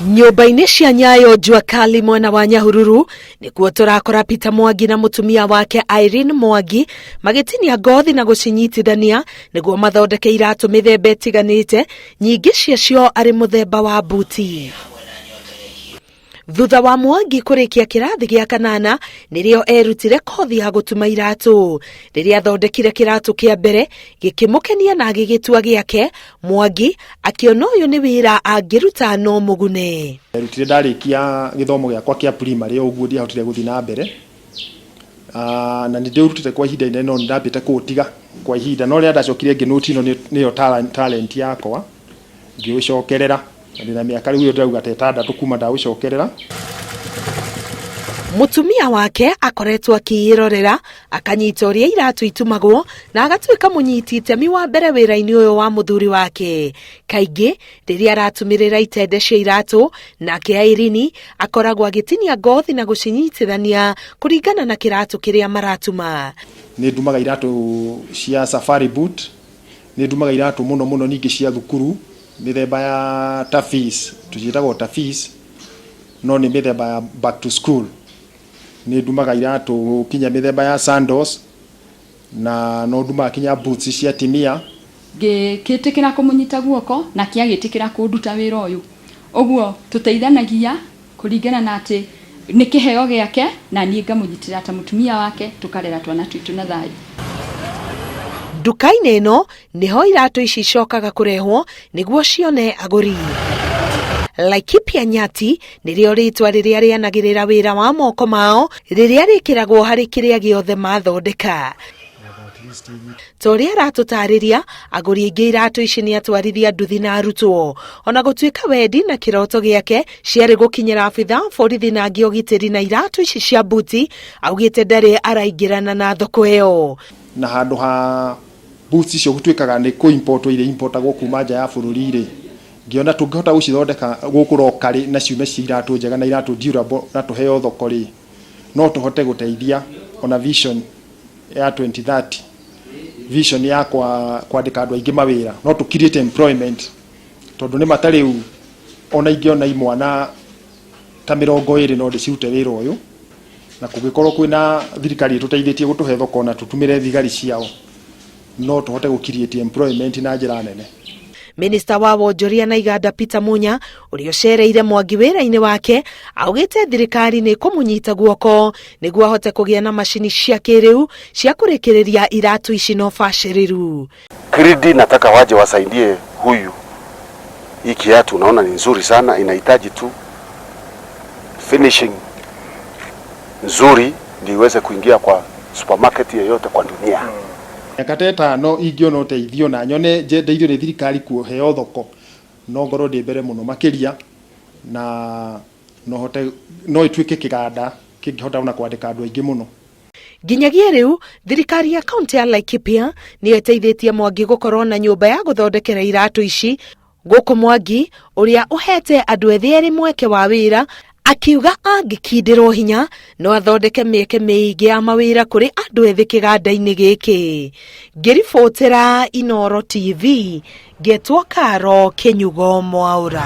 Nyumba-ini cia Nyayo jua kali mwena wa Nyahururu nikuo turakora Peter Mwangi na mutumia wake Irene Mwangi magitinia ngothi na gucinyitithania niguo mathondeke iratu mithemba itiganiite, nyingi ciacio ari muthemba wa buti. Thutha wa Mwangi kurikia kirathi gia kanana nirio erutire kothi ya gutuma iratu. Riria athondekire kiratu kia mbere gikimukenia na gigitua giake, Mwangi akiona uyu ni wira angiruta no mugune. Erutire ndarikia githomo giakwa kia primary uguo ndiahotire guthi na mbere. Na ndirutire kwa ihinda inene no ndambite kutiga kwa ihinda no ria ndacokire nginuti no niyo talent yakwa ngiucokerera. Ndina miaka riu ndauga tetandatu kuma ndaucokerera. Mutumia wake akoretwo akirorera akanyita uria iratu itumagwo na agatuika munyiti itemi wa mbere wira-ini uyu wa muthuri wake. Kaingi riria aratumirira itende cia iratu nake Irene akoragwo agitinia ngothi na gucinyitithania kuringana na kiratu kiria maratuma. Ni ndumaga iratu cia safari boot, ni ndumaga iratu muno ningi cia thukuru mithemba ya tafis, tujitagwo tafis, no ni mithemba ya back to school. Ni ndumaga iratu kinya mithemba ya sandals na no ndumaga kinya boots cia timia. Gikitikira kumunyita guoko na kiagitikira kunduta wira uyu. Oguo tuteithanagia kuringana na ati ni kiheo giake na nie ngamunyitira ta mutumia wake tukarera twana twitu na thayu. Duka-ini ino niho iratu ici cokaga kurehwo niguo cione aguri. Laikipia Nyati nirio ritwa riria rianagirira wira wa moko mao riria rikiragwo hari kiria giothe mathondeka. Toria ratutariria aguri ingi iratu ici ni atwarithia nduthi na arutwo ona gutuika wedi na kiroto giake ciari gukinyira abitha borithi na angi ugitiri na iratu ici cia buti augite ndari araingirana na thoko iyo. Na handu ha boots icio gutuikaga ni ku import ile importagwo kuma nja ya bururi-ini ngiona tungihota gucithondeka guku rokari na ciume cia iratu njega na iratu durable na tuheo thoko ri no tuhote guteithia ona vision ya 2030 vision ya kwandika andu aingi mawira no to create employment tondu ni matariu ona ingiona imwana ta 20 no ndicirute wira uyu na kugikorwo kwina thirikari tuteithĩtie gutuhe thoko na tutumire thigari ciao no tuhote gukiriate employment na njira nene. Minister wa wonjoria na iganda Peter Munya urio cereire Mwangi wira-ini wake augite thirikari ni kumunyita guoko niguo ahote kugia na mashini cia kiriu cia kurikiriria iratu ici no baciriru. Kiridi nataka waje wasaidie huyu. Hii kiatu unaona ni nzuri sana, inahitaji tu finishing nzuri ndio iweze kuingia kwa supermarket yoyote kwa dunia. Yakateta no ingiona uteithio na nyone ndeithio ni thirikari kuheo thoko no ngoro ndi mbere muno makiria na no ituike kiganda kingihota una kwandika andu aingi muno. Ginyagia riu thirikari ya kaunti ya Laikipia ni eteithĩtie Mwangi gukorwo na nyumba ya guthondekera iratu ici. Guku Mwangi uria uhete andu etheri mweke wa wira akiuga angikindirwo hinya no athondeke mieke miingi ya mawira kuri andu ethi kiganda-ini giki. Ngiribotera Inooro TV, getwo Karo Kenyugo Mwaura.